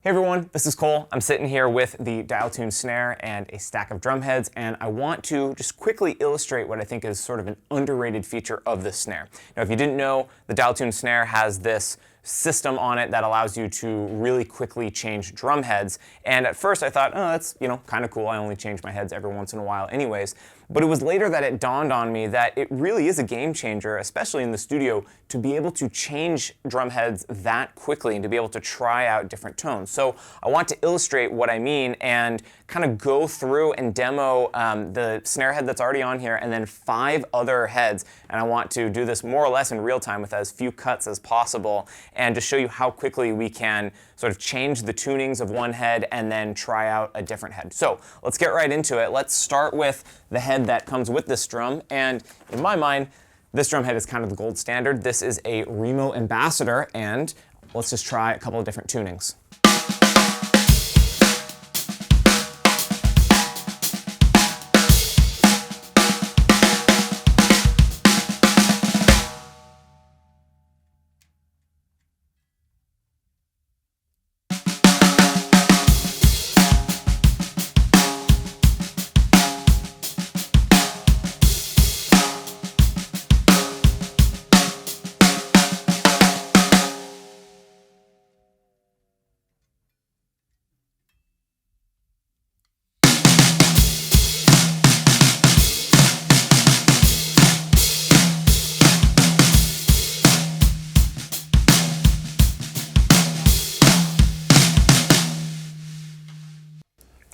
Hey everyone, this is Cole. I'm sitting here with the Dialtune snare and a stack of drum heads, and I want to just quickly illustrate what I think is sort of an underrated feature of this snare. Now, if you didn't know, the Dialtune snare has this system on it that allows you to really quickly change drum heads. And at first I thought, oh, that's, kind of cool. I only change my heads every once in a while anyways. But it was later that it dawned on me that it really is a game changer, especially in the studio, to be able to change drum heads that quickly and to be able to try out different tones. So I want to illustrate what I mean and kind of go through and demo the snare head that's already on here and then 5 other heads. And I want to do this more or less in real time with as few cuts as possible and to show you how quickly we can sort of change the tunings of one head and then try out a different head. So let's get right into it. Let's start with the head that comes with this drum, and in my mind, this drum head is kind of the gold standard. This is a Remo Ambassador, and let's just try a couple of different tunings.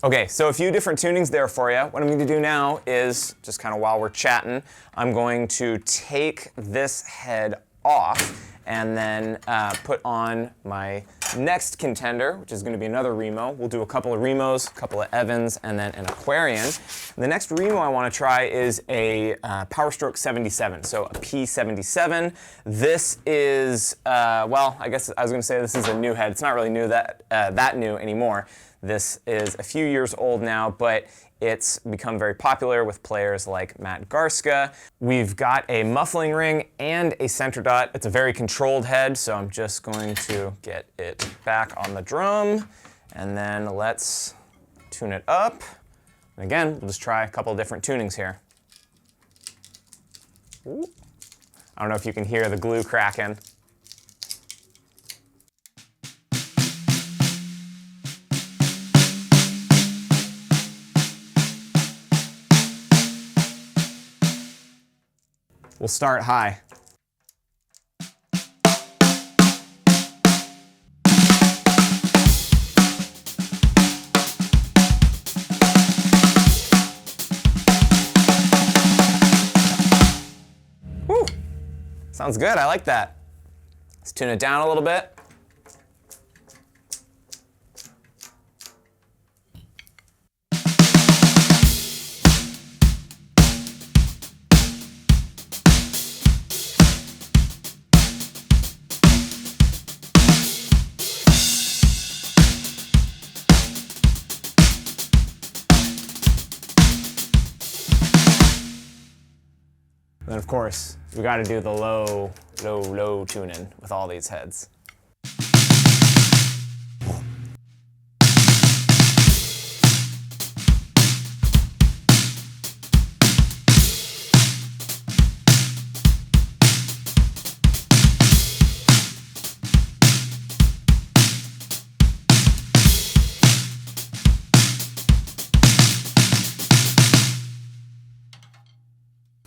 Okay, so a few different tunings there for you. What I'm going to do now is, just kind of while we're chatting, I'm going to take this head off and then put on my next contender, which is going to be another Remo. We'll do a couple of Remos, a couple of Evans, and then an Aquarian. The next Remo I want to try is a Powerstroke 77, so a P77. This is, well, I guess I was going to say this is a new head. It's not really new that new anymore. This is a few years old now, but it's become very popular with players like Matt Garska. We've got a muffling ring and a center dot. It's a very controlled head, so I'm just going to get it back on the drum, and then let's tune it up. And again, we'll just try a couple of different tunings here. Ooh. I don't know if you can hear the glue cracking. We'll start high. Woo! Sounds good, I like that. Let's tune it down a little bit. Then of course, we got to do the low tuning with all these heads.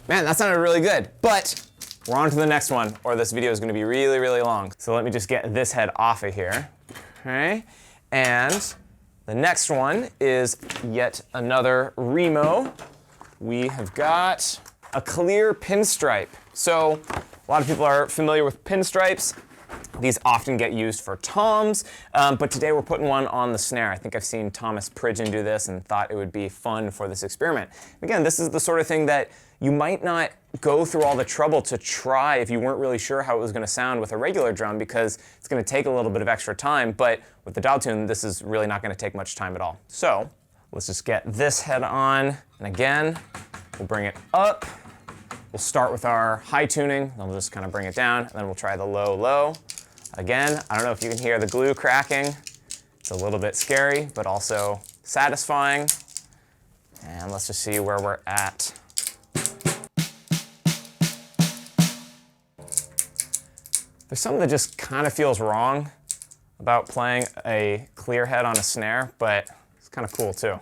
Man, that sounded really good, but we're on to the next one, or this video is going to be really, really long. So let me just get this head off of here. Okay, and the next one is yet another Remo. We have got a clear pinstripe. So a lot of people are familiar with pinstripes. These often get used for toms, but today we're putting one on the snare. I think I've seen Thomas Pridgeon do this and thought it would be fun for this experiment. Again, this is the sort of thing that you might not go through all the trouble to try if you weren't really sure how it was going to sound with a regular drum, because it's going to take a little bit of extra time, but with the Dialtune, this is really not going to take much time at all. So let's just get this head on, and again, we'll bring it up. We'll start with our high tuning, then we'll just kind of bring it down, and then we'll try the low, low. Again, I don't know if you can hear the glue cracking. It's a little bit scary, but also satisfying. And let's just see where we're at. There's something that just kind of feels wrong about playing a clear head on a snare, but it's kind of cool too.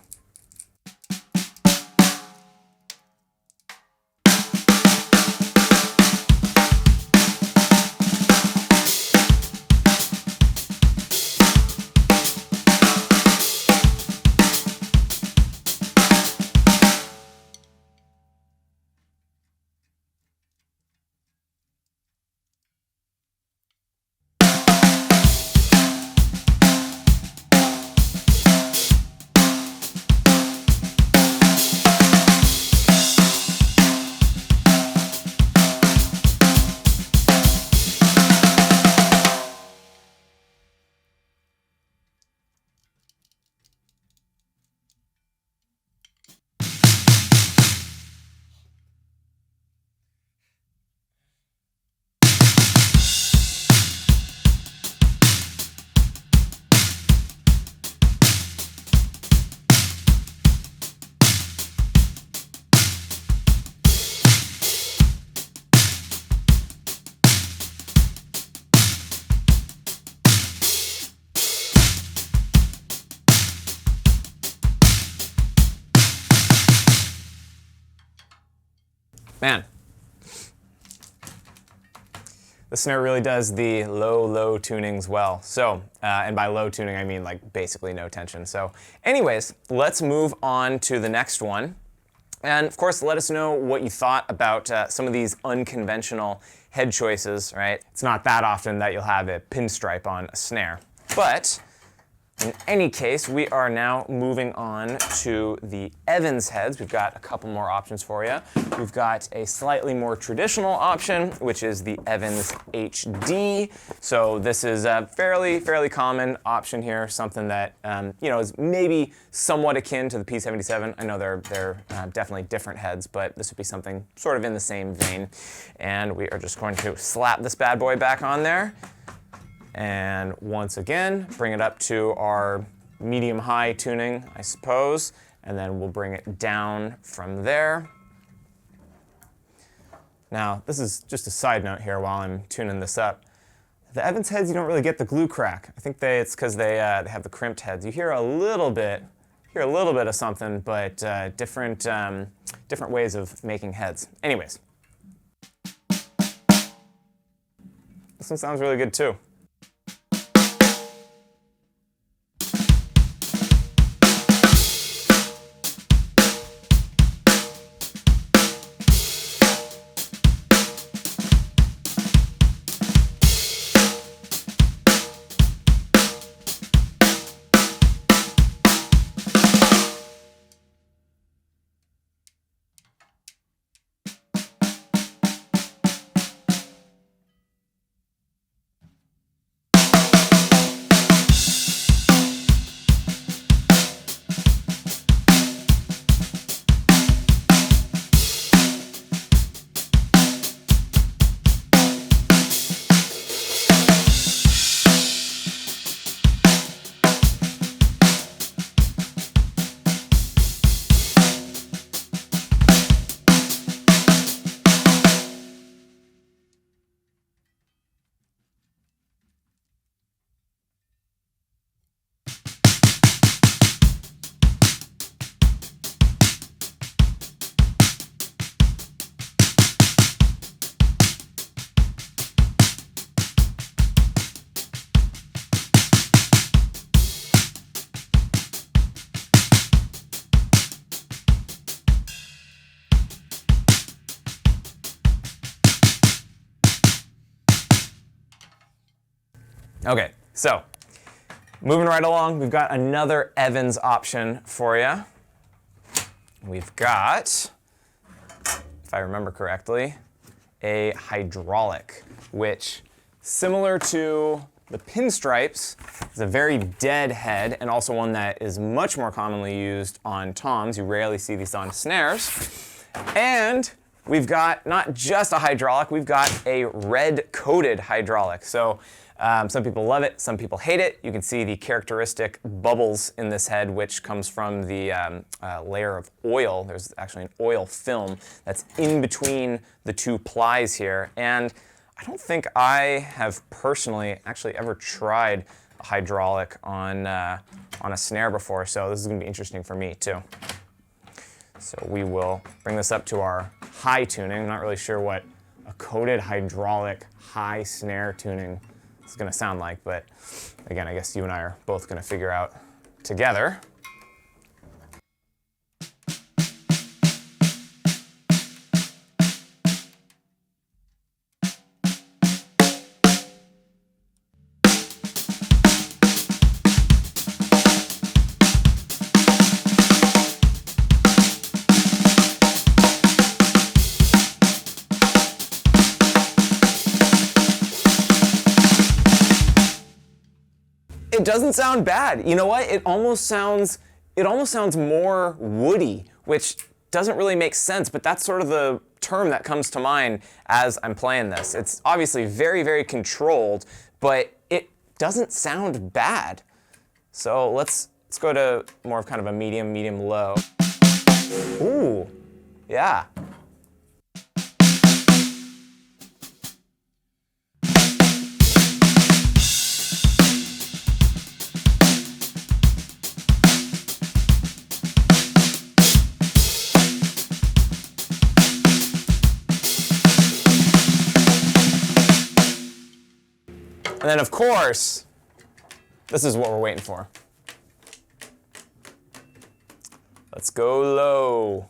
Man, the snare really does the low tunings well. So, and by low tuning, I mean like basically no tension. So anyways, let's move on to the next one. And of course, let us know what you thought about some of these unconventional head choices, right? It's not that often that you'll have a pinstripe on a snare. But in any case, we are now moving on to the Evans heads. We've got a couple more options for you. We've got a slightly more traditional option, which is the Evans HD. So this is a fairly common option here, something that you know, is maybe somewhat akin to the P77. I know they're definitely different heads, but this would be something sort of in the same vein. And we are just going to slap this bad boy back on there. And once again, bring it up to our medium-high tuning, I suppose, and then we'll bring it down from there. Now, this is just a side note here while I'm tuning this up. The Evans heads, you don't really get the glue crack. I think it's because they have the crimped heads. You hear a little bit of something, but different ways of making heads. Anyways, this one sounds really good too. Okay, so moving right along, we've got another Evans option for you. We've got, if I remember correctly, a hydraulic, which, similar to the Pinstripes, is a very dead head, and also one that is much more commonly used on toms. You rarely see these on snares. And we've got not just a hydraulic, we've got a red-coated hydraulic. So Some people love it, some people hate it. You can see the characteristic bubbles in this head, which comes from the layer of oil. There's actually an oil film that's in between the two plies here. And I don't think I have personally actually ever tried a hydraulic on a snare before, so this is going to be interesting for me too. So we will bring this up to our high tuning. I'm not really sure what a coated hydraulic high snare tuning is going to sound like, but again, I guess you and I are both going to figure out together. It doesn't sound bad. You know what? It almost sounds more woody, which doesn't really make sense, but that's sort of the term that comes to mind as I'm playing this. It's obviously very, very controlled, but it doesn't sound bad. So let's go to more of kind of a medium, low. Ooh, yeah. And then, of course, this is what we're waiting for. Let's go low.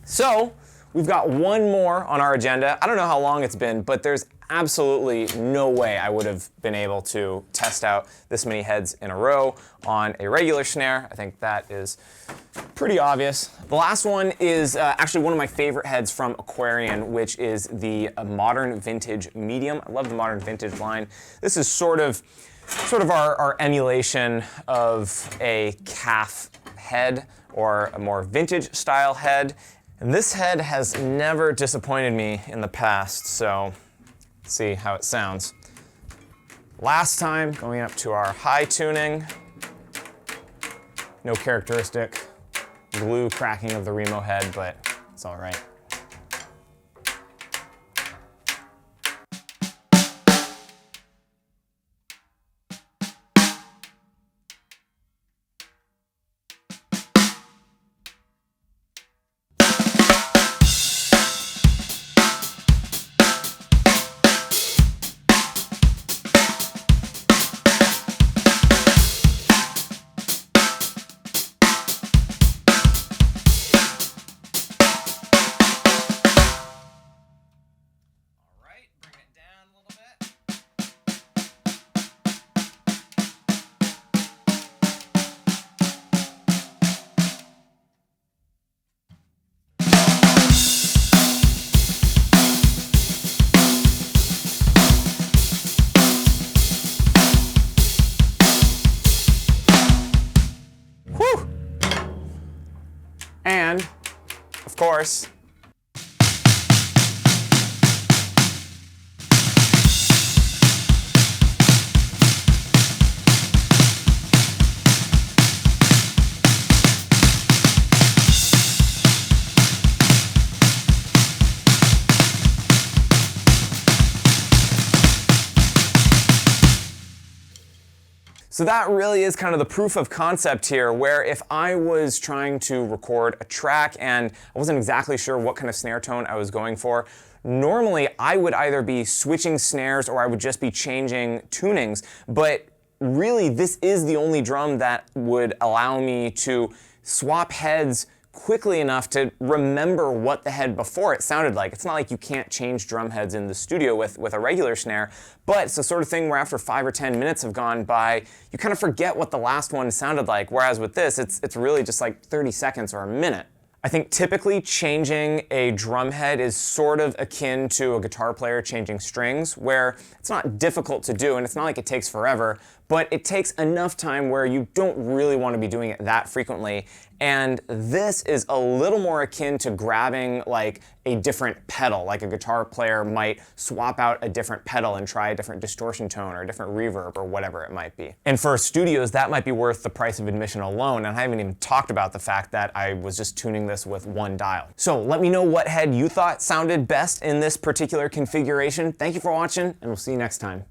So we've got one more on our agenda. I don't know how long it's been, but there's absolutely no way I would have been able to test out this many heads in a row on a regular snare. I think that is pretty obvious. The last one is actually one of my favorite heads from Aquarian, which is the Modern Vintage Medium. I love the Modern Vintage line. This is sort of our emulation of a calf head or a more vintage style head. And this head has never disappointed me in the past, so let's see how it sounds. Last time, going up to our high tuning, no characteristic glue cracking of the Remo head, but it's all right. And, of course, so that really is kind of the proof of concept here, where if I was trying to record a track and I wasn't exactly sure what kind of snare tone I was going for, normally I would either be switching snares or I would just be changing tunings, but really this is the only drum that would allow me to swap heads quickly enough to remember what the head before it sounded like. It's not like you can't change drum heads in the studio with a regular snare, but it's the sort of thing where after 5 or 10 minutes have gone by, you kind of forget what the last one sounded like, whereas with this, it's really just like 30 seconds or a minute. I think typically changing a drum head is sort of akin to a guitar player changing strings, where it's not difficult to do and it's not like it takes forever, but it takes enough time where you don't really want to be doing it that frequently. And this is a little more akin to grabbing like a different pedal, like a guitar player might swap out a different pedal and try a different distortion tone or a different reverb or whatever it might be. And for studios, that might be worth the price of admission alone, and I haven't even talked about the fact that I was just tuning this with one dial. So let me know what head you thought sounded best in this particular configuration. Thank you for watching, and we'll see you next time.